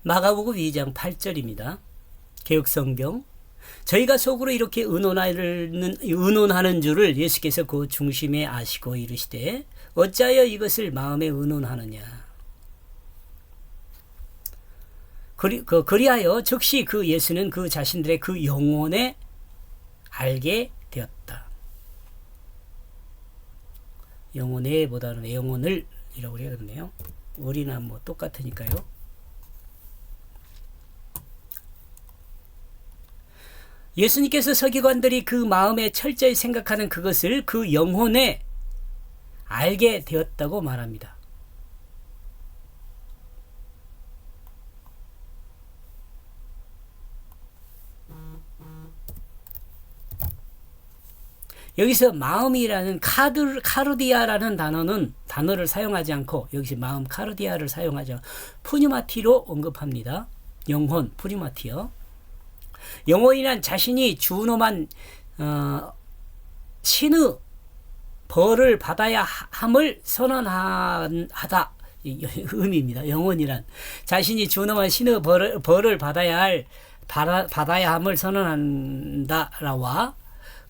마가복음 2장 8절입니다. 개역성경. 저희가 속으로 이렇게 의논하는 줄을 예수께서 그 중심에 아시고 이르시되 어찌하여 이것을 마음에 의논하느냐. 그리하여 즉시 그 예수는 그 자신들의 그 영혼에 알게 되었다. 영혼에 보다는 영혼을 이라고 해야겠네요. 을이나 뭐 똑같으니까요. 예수님께서 서기관들이 그 마음에 철저히 생각하는 그것을 그 영혼에 알게 되었다고 말합니다. 여기서 마음이라는 카르디아라는 단어를 사용하지 않고 여기서 마음 카르디아를 사용하지 않고 푸뉴마티로 언급합니다. 영혼 푸뉴마티요. 영혼이란 자신이 준엄한 신의 벌을 받아야 함을 선언하다 의미입니다. 영혼이란 자신이 준엄한 신의 벌을 받아야 함을 선언한다라와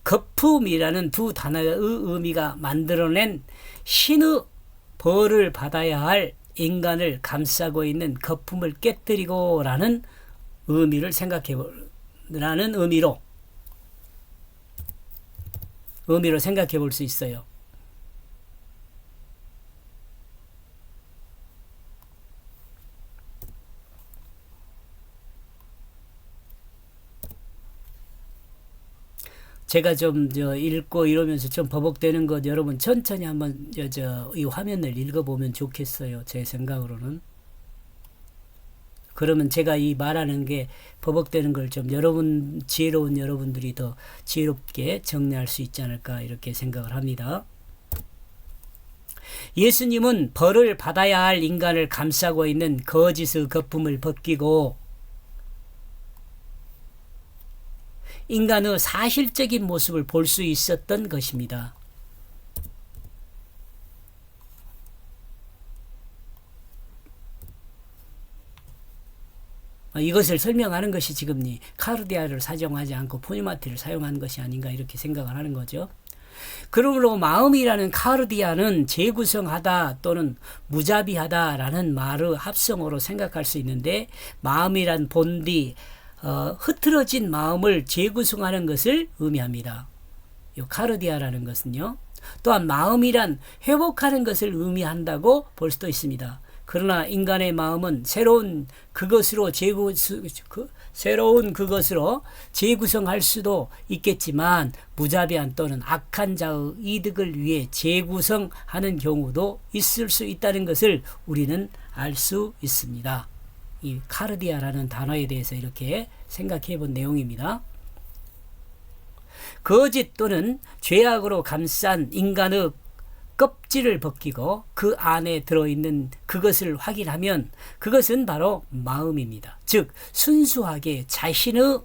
거품이라는 두 단어의 의미가 만들어낸 신의 벌을 받아야 할 인간을 감싸고 있는 거품을 깨뜨리고라는 의미를 라는 의미로 생각해 볼 수 있어요. 제가 좀 읽고 이러면서 좀 버벅대는 것 여러분 천천히 한번 이 화면을 읽어보면 좋겠어요. 제 생각으로는. 그러면 제가 이 말하는 게 버벅대는 걸 좀 지혜로운 여러분들이 더 지혜롭게 정리할 수 있지 않을까 이렇게 생각을 합니다. 예수님은 벌을 받아야 할 인간을 감싸고 있는 거짓의 거품을 벗기고 인간의 사실적인 모습을 볼 수 있었던 것입니다. 이것을 설명하는 것이 지금 카르디아를 사용하지 않고 푸뉴마티를 사용한 것이 아닌가 이렇게 생각을 하는 거죠. 그러므로 마음이라는 카르디아는 재구성하다 또는 무자비하다라는 말의 합성어로 생각할 수 있는데 마음이란 본디 흐트러진 마음을 재구성하는 것을 의미합니다. 이 카르디아라는 것은요. 또한 마음이란 회복하는 것을 의미한다고 볼 수도 있습니다. 그러나 인간의 마음은 새로운 그것으로 재구성할 수도 있겠지만 무자비한 또는 악한 자의 이득을 위해 재구성하는 경우도 있을 수 있다는 것을 우리는 알 수 있습니다. 이 카르디아라는 단어에 대해서 이렇게 생각해 본 내용입니다. 거짓 또는 죄악으로 감싼 인간의 껍질을 벗기고 그 안에 들어있는 그것을 확인하면 그것은 바로 마음입니다. 즉 순수하게 자신의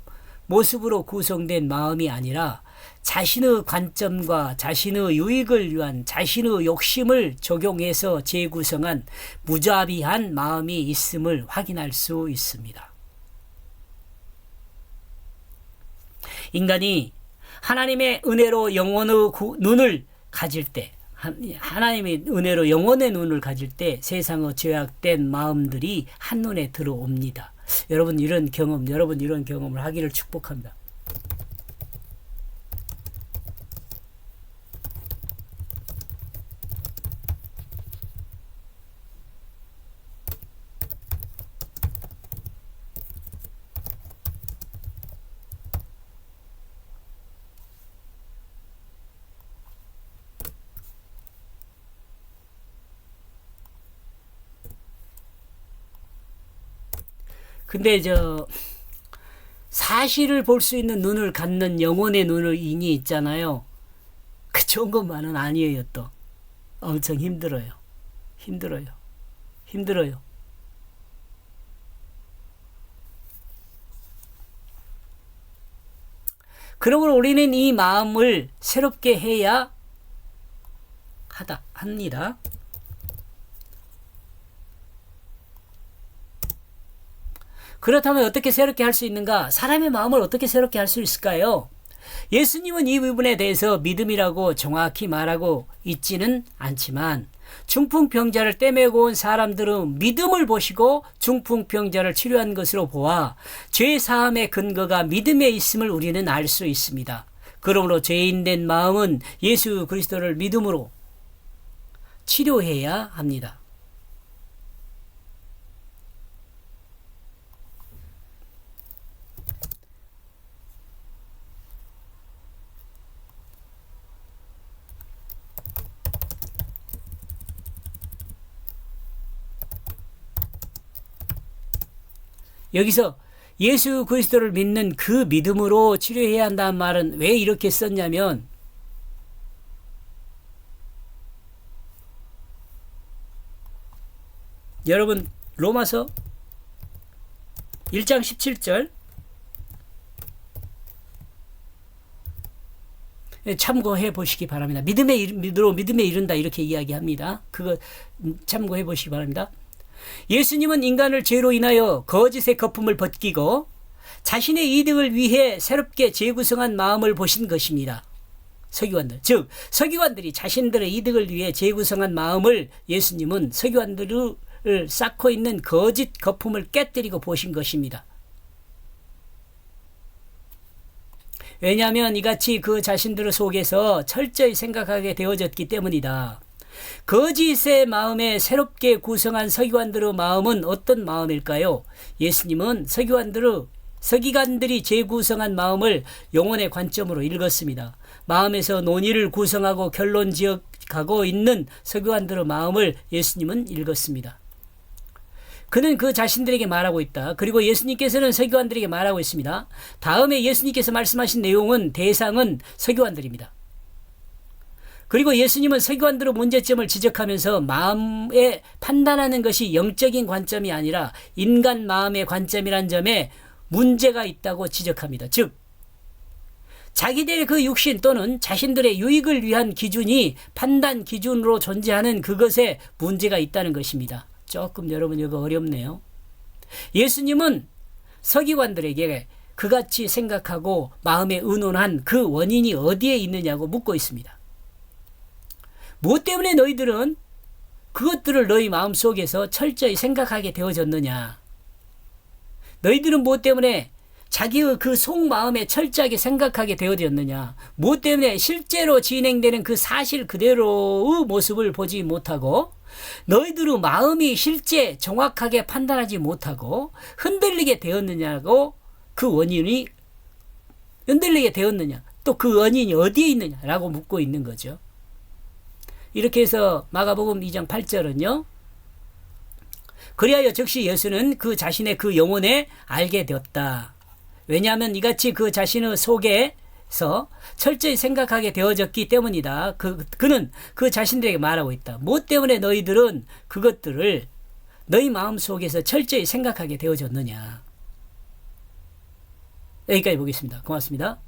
모습으로 구성된 마음이 아니라 자신의 관점과 자신의 유익을 위한 자신의 욕심을 적용해서 재구성한 무자비한 마음이 있음을 확인할 수 있습니다. 인간이 하나님의 은혜로 영혼의 눈을 가질 때 하나님의 은혜로 영혼의 눈을 가질 때 세상의 죄악된 마음들이 한눈에 들어옵니다. 여러분 이런 경험을 하기를 축복합니다. 근데 사실을 볼 수 있는 눈을 갖는 영혼의 눈이 있잖아요. 그 좋은 것만은 아니에요. 또 엄청 힘들어요. 그러므로 우리는 이 마음을 새롭게 해야 합니다. 그렇다면 어떻게 새롭게 할 수 있는가? 사람의 마음을 어떻게 새롭게 할 수 있을까요? 예수님은 이 부분에 대해서 믿음이라고 정확히 말하고 있지는 않지만 중풍병자를 떼매고 온 사람들은 믿음을 보시고 중풍병자를 치료한 것으로 보아 죄사함의 근거가 믿음에 있음을 우리는 알 수 있습니다. 그러므로 죄인된 마음은 예수 그리스도를 믿음으로 치료해야 합니다. 여기서 예수 그리스도를 믿는 그 믿음으로 치료해야 한다는 말은 왜 이렇게 썼냐면 여러분 로마서 1장 17절 참고해 보시기 바랍니다. 믿음에 이른다 이렇게 이야기합니다. 그거 참고해 보시기 바랍니다. 예수님은 인간을 죄로 인하여 거짓의 거품을 벗기고 자신의 이득을 위해 새롭게 재구성한 마음을 보신 것입니다. 서기관들, 즉 서기관들이 자신들의 이득을 위해 재구성한 마음을 예수님은 서기관들을 쌓고 있는 거짓 거품을 깨뜨리고 보신 것입니다. 왜냐하면 이같이 그 자신들 속에서 철저히 생각하게 되어졌기 때문이다. 거짓의 마음에 새롭게 구성한 서기관들의 마음은 어떤 마음일까요? 예수님은 서기관들이 재구성한 마음을 영혼의 관점으로 읽었습니다. 마음에서 논의를 구성하고 결론 지어가고 있는 서기관들의 마음을 예수님은 읽었습니다. 그는 그 자신들에게 말하고 있다. 그리고 예수님께서는 서기관들에게 말하고 있습니다. 다음에 예수님께서 말씀하신 내용은 대상은 서기관들입니다. 그리고 예수님은 서기관들의 문제점을 지적하면서 마음에 판단하는 것이 영적인 관점이 아니라 인간 마음의 관점이란 점에 문제가 있다고 지적합니다. 즉 자기들의 그 육신 또는 자신들의 유익을 위한 기준이 판단 기준으로 존재하는 그것에 문제가 있다는 것입니다. 조금 여러분 이거 어렵네요. 예수님은 서기관들에게 그같이 생각하고 마음에 의논한 그 원인이 어디에 있느냐고 묻고 있습니다. 무엇 때문에 너희들은 그것들을 너희 마음속에서 철저히 생각하게 되어졌느냐? 너희들은 무엇 때문에 자기의 그 속마음에 철저하게 생각하게 되어졌느냐? 무엇 때문에 실제로 진행되는 그 사실 그대로의 모습을 보지 못하고 너희들의 마음이 실제 정확하게 판단하지 못하고 흔들리게 되었느냐고 그 원인이 흔들리게 되었느냐? 또 그 원인이 어디에 있느냐라고 묻고 있는 거죠. 이렇게 해서 마가복음 2장 8절은요. 그리하여 즉시 예수는 그 자신의 그 영혼에 알게 되었다. 왜냐하면 이같이 그 자신의 속에서 철저히 생각하게 되어졌기 때문이다. 그는 그 자신들에게 말하고 있다. 무엇 때문에 너희들은 그것들을 너희 마음속에서 철저히 생각하게 되어졌느냐. 여기까지 보겠습니다. 고맙습니다.